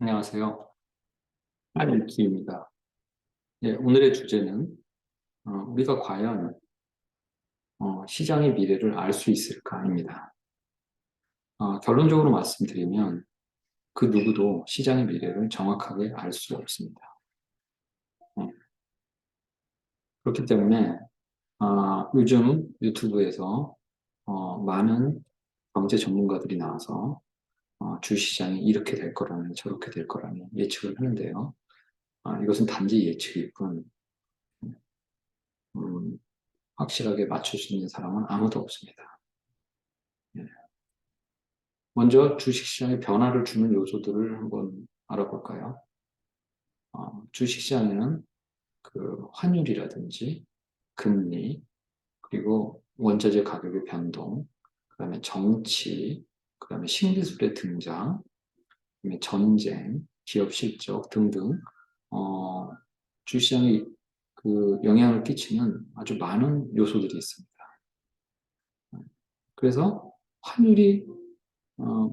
안녕하세요. 알키입니다. 예, 오늘의 주제는 우리가 과연 시장의 미래를 알 수 있을까입니다. 결론적으로 말씀드리면 그 누구도 시장의 미래를 정확하게 알 수 없습니다. 어, 그렇기 때문에 요즘 유튜브에서 많은 경제 전문가들이 나와서 주시장이 이렇게 될 거라는 저렇게 될 거라는 예측을 하는데요. 이것은 단지 예측일 뿐 음, 확실하게 맞출 수 있는 사람은 아무도 없습니다. 예. 먼저 주식시장의 변화를 주는 요소들을 한번 알아볼까요? 주식시장에는 그 환율이라든지 금리, 그리고 원자재 가격의 변동, 그 다음에 정치, 그 다음에 신기술의 등장, 그다음에 전쟁, 기업 실적 등등 어, 주시장에 그 영향을 끼치는 아주 많은 요소들이 있습니다. 그래서 환율이 어,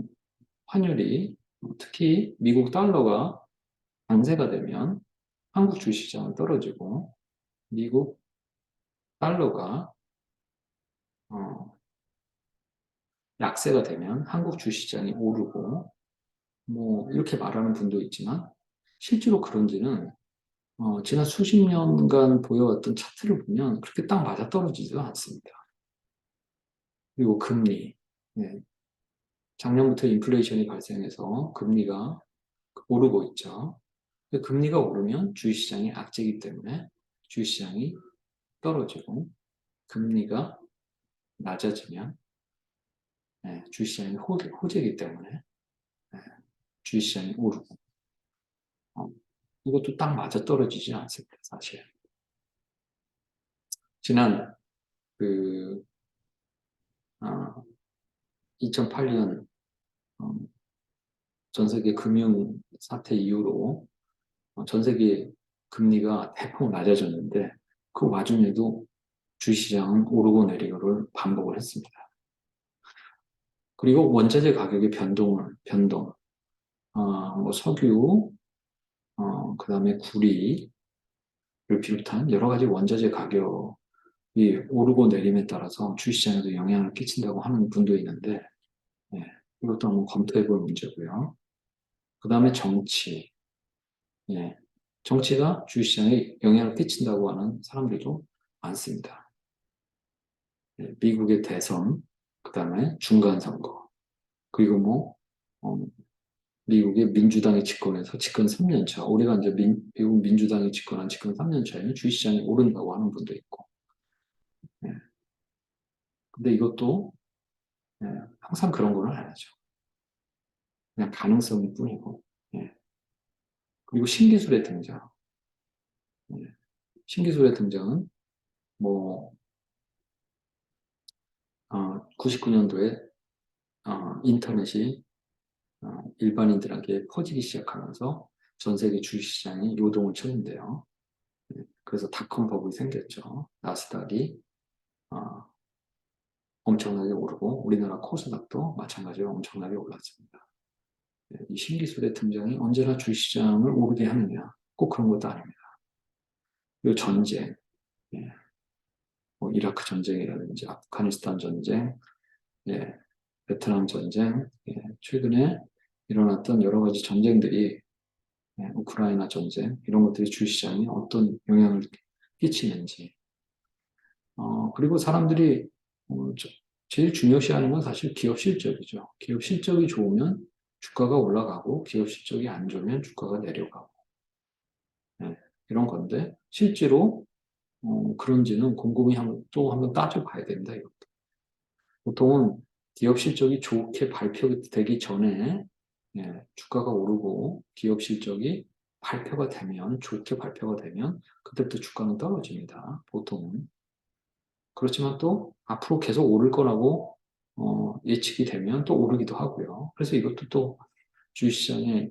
환율이 특히 미국 달러가 강세가 되면 한국 주식시장은 떨어지고 미국 달러가 어, 약세가 되면 한국 주식시장이 오르고 뭐 이렇게 말하는 분도 있지만 실제로 그런지는 지난 수십 년간 보여왔던 차트를 보면 그렇게 딱 맞아떨어지지도 않습니다. 그리고 금리, 네. 작년부터 인플레이션이 발생해서 금리가 오르고 있죠. 금리가 오르면 주식시장이 악재이기 때문에 주식시장이 떨어지고 금리가 낮아지면 주식시장이 호재이기 때문에 예, 주식시장이 오르고 어, 이것도 딱 맞아떨어지지 않습니다. 사실 지난 그 2008년 전 세계 금융 사태 이후로 전 세계 금리가 대폭 낮아졌는데 그 와중에도 주식시장은 오르고 내리고를 반복을 했습니다. 그리고 원자재 가격의 변동, 뭐 석유, 그 다음에 구리를 비롯한 여러 가지 원자재 가격이 오르고 내림에 따라서 주식시장에도 영향을 끼친다고 하는 분도 있는데, 예, 이것도 한번 검토해 볼 문제고요. 그 다음에 정치, 예, 정치가 주식시장에 영향을 끼친다고 하는 사람들도 많습니다. 예, 미국의 대선, 그 다음에 중간선거, 그리고 뭐, 어, 미국의 민주당이 집권해서 집권 3년 차, 올해가 이제 미국 민주당이 집권한 집권 3년 차에는 주식시장이 오른다고 하는 분도 있고, 예. 근데 이것도 예, 항상 그런 거는 아니죠. 그냥 가능성일 뿐이고, 예. 그리고 신기술의 등장, 예. 신기술의 등장은 뭐 99년도에 인터넷이 일반인들에게 퍼지기 시작하면서 전 세계 주식시장이 요동을 쳤는데요. 예. 그래서 닷컴 버블이 생겼죠. 나스닥이 어, 엄청나게 오르고 우리나라 코스닥도 마찬가지로 엄청나게 올랐습니다. 예, 이 신기술의 등장이 언제나 주식시장을 오르게 하느냐? 꼭 그런 것도 아닙니다. 그리고 전쟁, 예, 뭐 이라크 전쟁이라든지 아프가니스탄 전쟁, 예, 베트남 전쟁, 예, 최근에 일어났던 여러 가지 전쟁들이 우크라이나 전쟁 이런 것들이 주식시장에 어떤 영향을 끼치는지 그리고 사람들이 제일 중요시하는 건 사실 기업 실적이죠. 기업 실적이 좋으면 주가가 올라가고 기업 실적이 안 좋으면 주가가 내려가고 네, 이런 건데 실제로 그런지는 곰곰이 또 한번 따져봐야 됩니다. 이것도. 보통은 기업 실적이 좋게 발표되기 전에 주가가 오르고 기업 실적이 발표가 되면 좋게 발표가 되면 그때부터 주가는 떨어집니다. 보통은. 그렇지만 또 앞으로 계속 오를 거라고 예측이 되면 또 오르기도 하고요. 그래서 이것도 또 주식시장의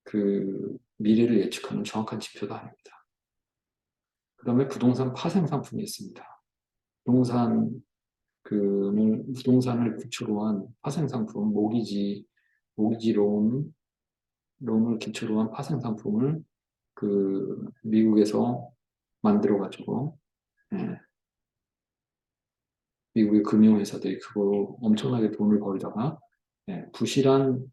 그 미래를 예측하는 정확한 지표가 아닙니다. 그 다음에 부동산 파생 상품이 있습니다. 부동산을 기초로 한 파생 상품, 모기지론, 론을 기초로 한 파생 상품을 그 미국에서 만들어가지고 예, 미국의 금융회사들이 그거 엄청나게 돈을 벌다가 예, 부실한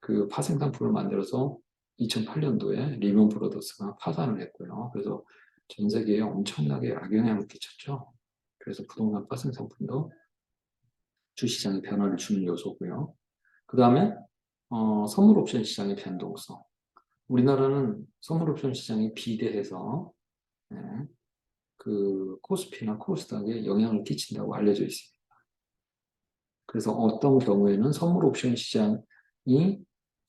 그 파생 상품을 만들어서 2008년도에 리먼 브로더스가 파산을 했고요. 그래서 전 세계에 엄청나게 악영향을 끼쳤죠. 그래서 부동산 파생 상품도 주시장에 변화를 주는 요소고요. 그 다음에 선물 옵션 시장의 변동성. 우리나라는 선물 옵션 시장이 비대해서 예, 그 코스피나 코스닥에 영향을 끼친다고 알려져 있습니다. 그래서 어떤 경우에는 선물 옵션 시장이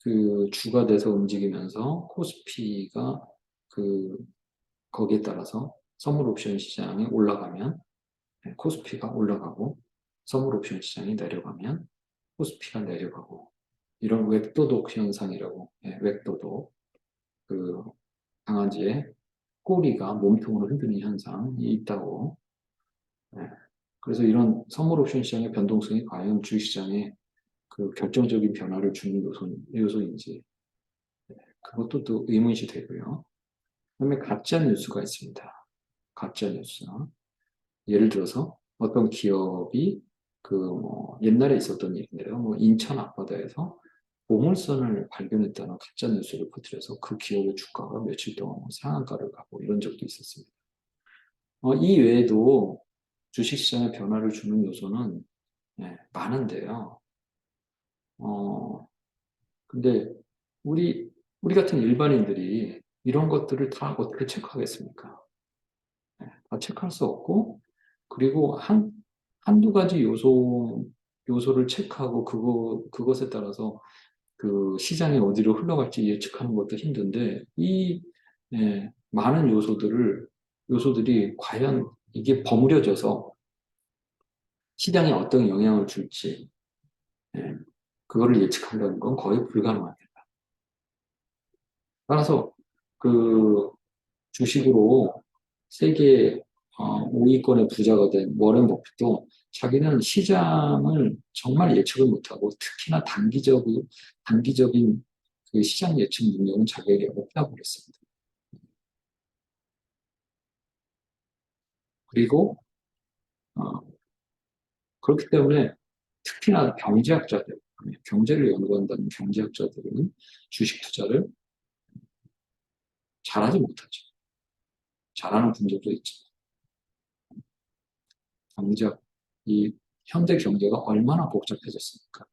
그 주가 돼서 움직이면서 코스피가 그 거기에 따라서 선물 옵션 시장이 올라가면 코스피가 올라가고 선물 옵션 시장이 내려가면 코스피가 내려가고 이런 웹도독 현상이라고 웹도독 그 강아지의 꼬리가 몸통으로 흔드는 현상이 있다고 그래서 이런 선물 옵션 시장의 변동성이 과연 주식시장에 그 결정적인 변화를 주는 요소인지 그것도 또 의문시 되고요. 그다음에 가짜 뉴스가 있습니다. 가짜 뉴스. 예를 들어서 어떤 기업이 그 뭐 옛날에 있었던 일인데요. 뭐 인천 앞바다에서 보물선을 발견했다는 가짜 뉴스를 퍼뜨려서 그 기업의 주가가 며칠 동안 상한가를 가고 이런 적도 있었습니다. 이 외에도 주식시장에 변화를 주는 요소는 많은데요. 근데 우리 같은 일반인들이 이런 것들을 다 어떻게 체크하겠습니까? 다 체크할 수 없고, 그리고 한두 가지 요소를 체크하고 그것에 따라서 그 시장이 어디로 흘러갈지 예측하는 것도 힘든데, 많은 요소들이 과연 이게 버무려져서 시장에 어떤 영향을 줄지, 예, 그거를 예측한다는 건 거의 불가능합니다. 따라서 그 주식으로 세계 5위권의 부자가 된 워렌 버핏도 자기는 시장을 정말 예측을 못하고 특히나 단기적인 그 시장 예측 능력은 자기에게 없다고 그랬습니다. 그리고 어, 그렇기 때문에 특히나 경제학자들, 경제를 연구한다는 경제학자들은 주식 투자를 잘하지 못하죠. 잘하는 분들도 있죠. 경제학, 이 현대 경제가 얼마나 복잡해졌습니까?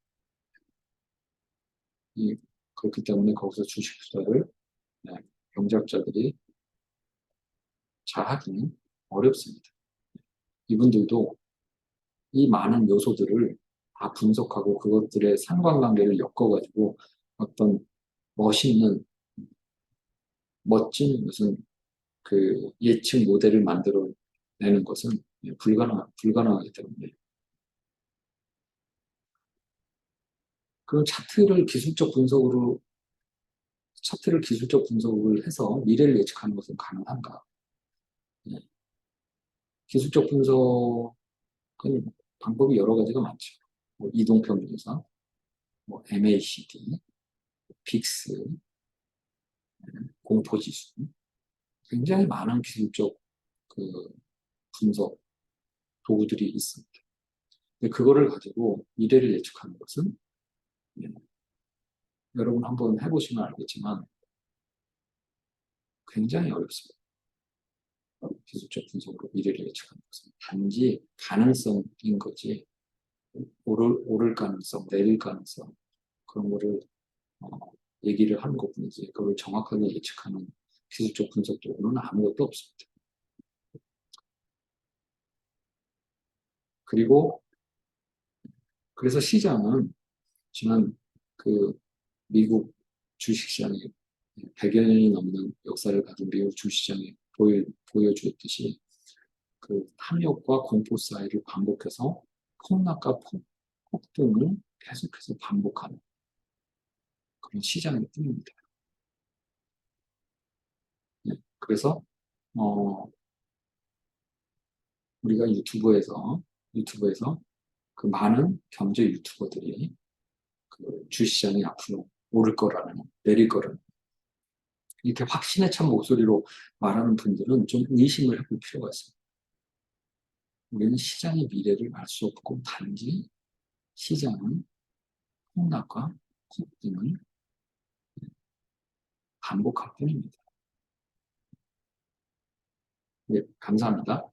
이, 그렇기 때문에 거기서 주식 투자를 네, 경제학자들이 잘하기는 어렵습니다. 이분들도 이 많은 요소들을 다 분석하고 그것들의 상관관계를 엮어가지고 어떤 멋있는, 멋진 무슨 그 예측 모델을 만들어내는 것은 불가능하기 때문에 그 차트를 기술적 분석을 해서 미래를 예측하는 것은 가능한가? 네. 기술적 분석은 방법이 여러 가지가 많죠. 뭐 이동평균선, 뭐 MACD, 빅스, 공포지수, 굉장히 많은 기술적 그 분석 도구들이 있습니다. 근데 그거를 가지고 미래를 예측하는 것은 네, 여러분 한번 해보시면 알겠지만 굉장히 어렵습니다. 기술적 분석으로 미래를 예측하는 것은 단지 가능성인 거지 오를 가능성, 내릴 가능성 그런 거를 어, 얘기를 하는 것뿐이지 그걸 정확하게 예측하는 기술적 분석 도구는 아무것도 없습니다. 그리고 그래서 시장은 지난 그 미국 주식시장이 100여 년이 넘는 역사를 가진 미국 주식시장이 보여주었듯이 그 탐욕과 공포 사이를 반복해서 폭락과 폭등을 계속해서 반복하는 그런 시장일 뿐입니다. 네, 그래서 어, 우리가 유튜브에서 그 많은 경제 유튜버들이 그 주시장이 앞으로 오를 거라는, 내릴 거라는. 이렇게 확신에 찬 목소리로 말하는 분들은 좀 의심을 해볼 필요가 있습니다. 우리는 시장의 미래를 알 수 없고 단지 시장은 폭락과 폭등을 반복할 뿐입니다. 네, 감사합니다.